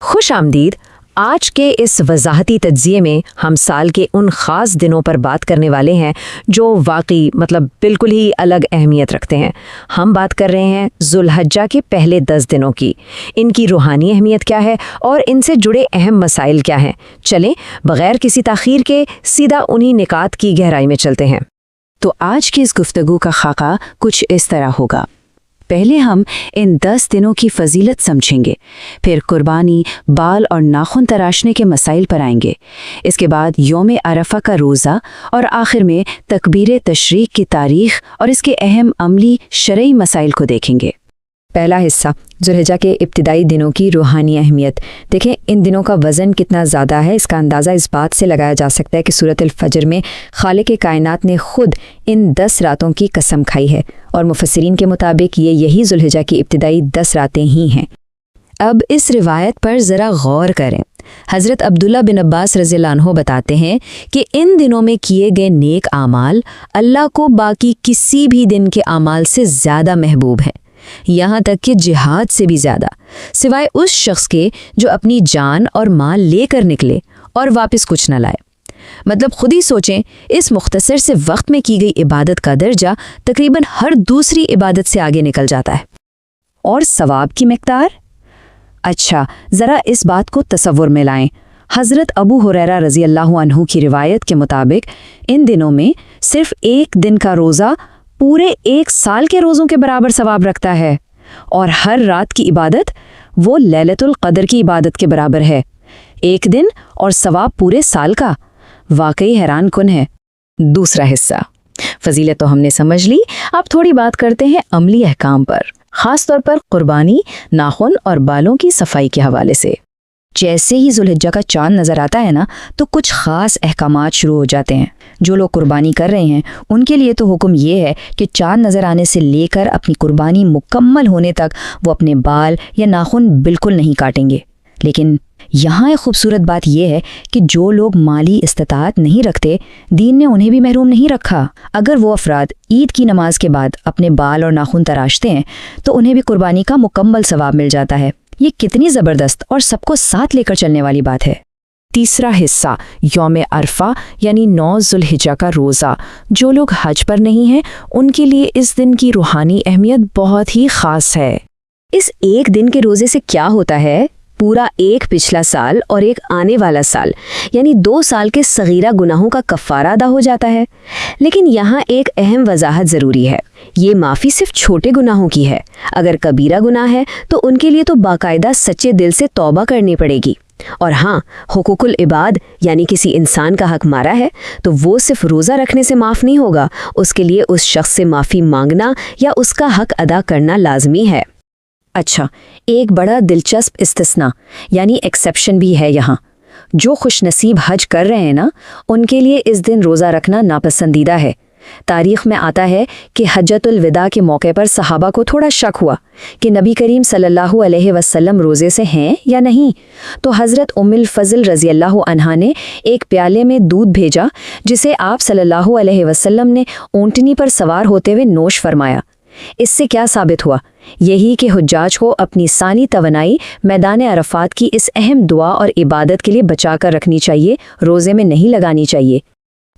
خوش آمدید۔ آج کے اس وضاحتی تجزیے میں ہم سال کے ان خاص دنوں پر بات کرنے والے ہیں جو واقعی بالکل ہی الگ اہمیت رکھتے ہیں۔ ہم بات کر رہے ہیں ذو الحجہ کے پہلے 10 دنوں کی۔ ان کی روحانی اہمیت کیا ہے اور ان سے جڑے اہم مسائل کیا ہیں؟ چلیں بغیر کسی تاخیر کے سیدھا انہی نکات کی گہرائی میں چلتے ہیں۔ تو آج کی اس گفتگو کا خاکہ کچھ اس طرح ہوگا۔ پہلے ہم ان 10 دنوں کی فضیلت سمجھیں گے، پھر قربانی، بال اور ناخن تراشنے کے مسائل پر آئیں گے، اس کے بعد یوم عرفہ کا روزہ اور آخر میں تکبیر تشریق کی تاریخ اور اس کے اہم عملی شرعی مسائل کو دیکھیں گے۔ پہلا حصہ، ذو الحجہ کے ابتدائی دنوں کی روحانی اہمیت۔ دیکھیں ان دنوں کا وزن کتنا زیادہ ہے۔ اس کا اندازہ اس بات سے لگایا جا سکتا ہے کہ سورۃ الفجر میں خالق کائنات نے خود ان 10 راتوں کی قسم کھائی ہے، اور مفسرین کے مطابق یہی ذو الحجہ کی ابتدائی 10 راتیں ہی ہیں۔ اب اس روایت پر ذرا غور کریں۔ حضرت عبداللہ بن عباس رضی اللہ عنہ بتاتے ہیں کہ ان دنوں میں کیے گئے نیک اعمال اللہ کو باقی کسی بھی دن کے اعمال سے زیادہ محبوب ہیں، یہاں تک کہ جہاد سے بھی زیادہ، سوائے اس شخص کے جو اپنی جان اور مال لے کر نکلے اور واپس کچھ نہ لائے۔ خود ہی سوچیں، اس مختصر سے وقت میں کی گئی عبادت کا درجہ تقریباً ہر دوسری عبادت سے آگے نکل جاتا ہے۔ اور ثواب کی مقدار؟ اچھا، ذرا اس بات کو تصور میں لائیں۔ حضرت ابو ہریرہ رضی اللہ عنہ کی روایت کے مطابق ان دنوں میں صرف ایک دن کا روزہ پورے 1 سال کے روزوں کے برابر ثواب رکھتا ہے، اور ہر رات کی عبادت وہ لیلۃ القدر کی عبادت کے برابر ہے۔ ایک دن اور ثواب پورے سال کا، واقعی حیران کن ہے۔ دوسرا حصہ، فضیلت تو ہم نے سمجھ لی، اب تھوڑی بات کرتے ہیں عملی احکام پر، خاص طور پر قربانی، ناخن اور بالوں کی صفائی کے حوالے سے۔ جیسے ہی ذو الحجہ کا چاند نظر آتا ہے نا، تو کچھ خاص احکامات شروع ہو جاتے ہیں۔ جو لوگ قربانی کر رہے ہیں ان کے لیے تو حکم یہ ہے کہ چاند نظر آنے سے لے کر اپنی قربانی مکمل ہونے تک وہ اپنے بال یا ناخن بالکل نہیں کاٹیں گے۔ لیکن یہاں ایک خوبصورت بات یہ ہے کہ جو لوگ مالی استطاعت نہیں رکھتے، دین نے انہیں بھی محروم نہیں رکھا۔ اگر وہ افراد عید کی نماز کے بعد اپنے بال اور ناخن تراشتے ہیں تو انہیں بھی قربانی کا مکمل ثواب مل جاتا ہے۔ یہ کتنی زبردست اور سب کو ساتھ لے کر چلنے والی بات ہے۔ تیسرا حصہ، یوم عرفہ یعنی 9 ذو الحجہ کا روزہ۔ جو لوگ حج پر نہیں ہیں ان کے لیے اس دن کی روحانی اہمیت بہت ہی خاص ہے۔ اس ایک دن کے روزے سے کیا ہوتا ہے؟ پورا ایک پچھلا سال اور ایک آنے والا سال یعنی 2 سال کے صغیرہ گناہوں کا کفارہ ادا ہو جاتا ہے۔ لیکن یہاں ایک اہم وضاحت ضروری ہے، یہ معافی صرف چھوٹے گناہوں کی ہے۔ اگر کبیرہ گناہ ہے تو ان کے لیے تو باقاعدہ سچے دل سے توبہ کرنی پڑے گی۔ اور ہاں، حقوق العباد یعنی کسی انسان کا حق مارا ہے تو وہ صرف روزہ رکھنے سے معاف نہیں ہوگا، اس کے لیے اس شخص سے معافی مانگنا یا اس کا حق ادا کرنا لازمی ہے۔ اچھا، ایک بڑا دلچسپ استثناء یعنی ایکسیپشن بھی ہے یہاں۔ جو خوش نصیب حج کر رہے ہیں نا، ان کے لیے اس دن روزہ رکھنا ناپسندیدہ ہے۔ تاریخ میں آتا ہے کہ حجۃ الوداع کے موقع پر صحابہ کو تھوڑا شک ہوا کہ نبی کریم صلی اللہ علیہ وسلم روزے سے ہیں یا نہیں، تو حضرت ام الفضل رضی اللہ عنہا نے ایک پیالے میں دودھ بھیجا جسے آپ صلی اللہ علیہ وسلم نے اونٹنی پر سوار ہوتے ہوئے نوش فرمایا۔ اس سے کیا ثابت ہوا؟ یہی کہ حجاج کو اپنی ثانی توانائی میدان عرفات کی اس اہم دعا اور عبادت کے لیے بچا کر رکھنی چاہیے، روزے میں نہیں لگانی چاہیے۔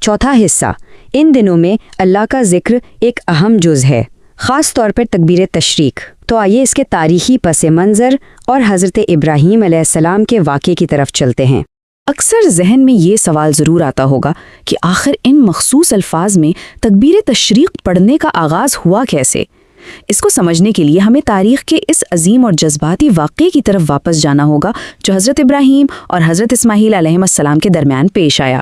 چوتھا حصہ، ان دنوں میں اللہ کا ذکر ایک اہم جز ہے، خاص طور پر تکبیر تشریق۔ تو آئیے اس کے تاریخی پس منظر اور حضرت ابراہیم علیہ السلام کے واقعے کی طرف چلتے ہیں۔ اکثر ذہن میں یہ سوال ضرور آتا ہوگا کہ آخر ان مخصوص الفاظ میں تکبیر تشریق پڑھنے کا آغاز ہوا کیسے؟ اس کو سمجھنے کے لیے ہمیں تاریخ کے اس عظیم اور جذباتی واقعے کی طرف واپس جانا ہوگا جو حضرت ابراہیم اور حضرت اسماعیل علیہ السلام کے درمیان پیش آیا۔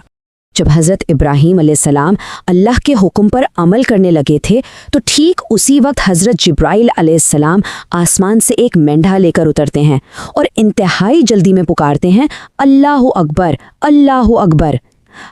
جب حضرت ابراہیم علیہ السلام اللہ کے حکم پر عمل کرنے لگے تھے تو ٹھیک اسی وقت حضرت جبرائیل علیہ السلام آسمان سے ایک مینڈھا لے کر اترتے ہیں اور انتہائی جلدی میں پکارتے ہیں، اللہ اکبر، اللہ اکبر۔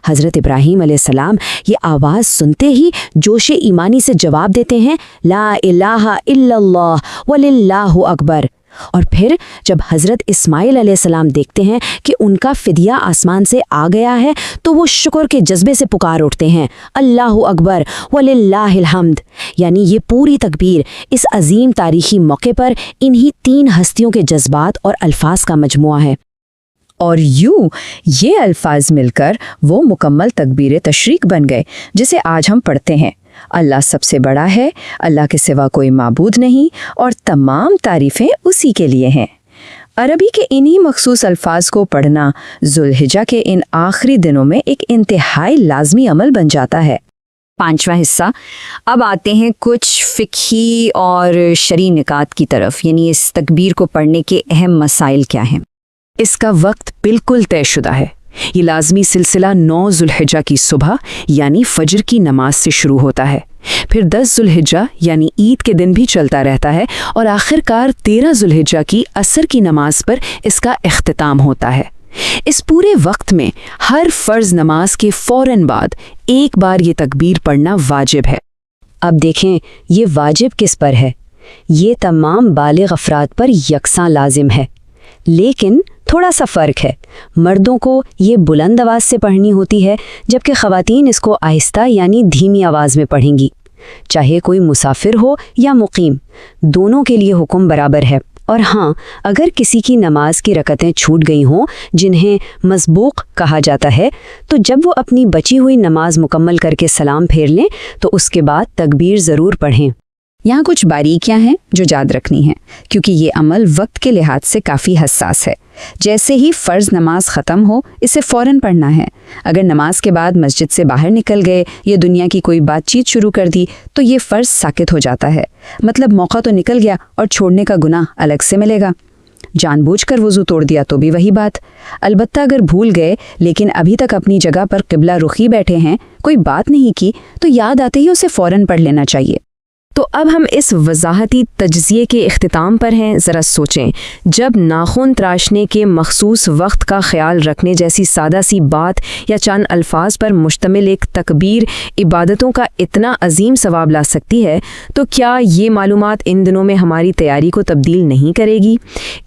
حضرت ابراہیم علیہ السلام یہ آواز سنتے ہی جوش ایمانی سے جواب دیتے ہیں، لا الہ الا اللہ وللہ اکبر، اور پھر جب حضرت اسماعیل علیہ السلام دیکھتے ہیں کہ ان کا فدیہ آسمان سے آ گیا ہے تو وہ شکر کے جذبے سے پکار اٹھتے ہیں، اللہ اکبر وللہ الحمد۔ یعنی یہ پوری تکبیر اس عظیم تاریخی موقع پر انہی 3 ہستیوں کے جذبات اور الفاظ کا مجموعہ ہے۔ اور یوں یہ الفاظ مل کر وہ مکمل تکبیر تشریق بن گئے جسے آج ہم پڑھتے ہیں، اللہ سب سے بڑا ہے، اللہ کے سوا کوئی معبود نہیں اور تمام تعریفیں اسی کے لیے ہیں۔ عربی کے انہی مخصوص الفاظ کو پڑھنا ذوالحجہ کے ان آخری دنوں میں ایک انتہائی لازمی عمل بن جاتا ہے۔ 5واں حصہ، اب آتے ہیں کچھ فقہی اور شرعی نکات کی طرف، یعنی اس تکبیر کو پڑھنے کے اہم مسائل کیا ہیں۔ اس کا وقت بالکل طے شدہ ہے۔ یہ لازمی سلسلہ 9 ذوالحجہ کی صبح یعنی فجر کی نماز سے شروع ہوتا ہے، پھر 10 ذوالحجہ یعنی عید کے دن بھی چلتا رہتا ہے، اور آخر کار 13 ذوالحجہ کی عصر کی نماز پر اس کا اختتام ہوتا ہے۔ اس پورے وقت میں ہر فرض نماز کے فوراً بعد ایک بار یہ تکبیر پڑھنا واجب ہے۔ اب دیکھیں یہ واجب کس پر ہے؟ یہ تمام بالغ افراد پر یکساں لازم ہے، لیکن تھوڑا سا فرق ہے۔ مردوں کو یہ بلند آواز سے پڑھنی ہوتی ہے، جبکہ خواتین اس کو آہستہ یعنی دھیمی آواز میں پڑھیں گی۔ چاہے کوئی مسافر ہو یا مقیم، دونوں کے لیے حکم برابر ہے۔ اور ہاں، اگر کسی کی نماز کی رکعتیں چھوٹ گئی ہوں جنہیں مسبوق کہا جاتا ہے، تو جب وہ اپنی بچی ہوئی نماز مکمل کر کے سلام پھیر لیں تو اس کے بعد تکبیر ضرور پڑھیں۔ یہاں کچھ باریکیاں ہیں جو یاد رکھنی ہیں، کیونکہ یہ عمل وقت کے لحاظ سے کافی حساس ہے۔ جیسے ہی فرض نماز ختم ہو اسے فوراً پڑھنا ہے۔ اگر نماز کے بعد مسجد سے باہر نکل گئے یا دنیا کی کوئی بات چیت شروع کر دی تو یہ فرض ساقط ہو جاتا ہے، مطلب موقع تو نکل گیا اور چھوڑنے کا گناہ الگ سے ملے گا۔ جان بوجھ کر وضو توڑ دیا تو بھی وہی بات۔ البتہ اگر بھول گئے لیکن ابھی تک اپنی جگہ پر قبلہ رخی بیٹھے ہیں، کوئی بات نہیں کی، تو یاد آتے ہی اسے فوراً پڑھ لینا چاہیے۔ تو اب ہم اس وضاحتی تجزیے کے اختتام پر ہیں۔ ذرا سوچیں، جب ناخن تراشنے کے مخصوص وقت کا خیال رکھنے جیسی سادہ سی بات یا چند الفاظ پر مشتمل ایک تکبیر عبادتوں کا اتنا عظیم ثواب لا سکتی ہے، تو کیا یہ معلومات ان دنوں میں ہماری تیاری کو تبدیل نہیں کرے گی؟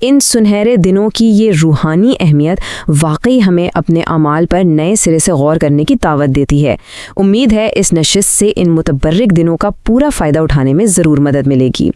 ان سنہرے دنوں کی یہ روحانی اہمیت واقعی ہمیں اپنے اعمال پر نئے سرے سے غور کرنے کی دعوت دیتی ہے۔ امید ہے اس نشست سے ان متبرک دنوں کا پورا فائدہ اٹھانے میں ضرور مدد ملے گی۔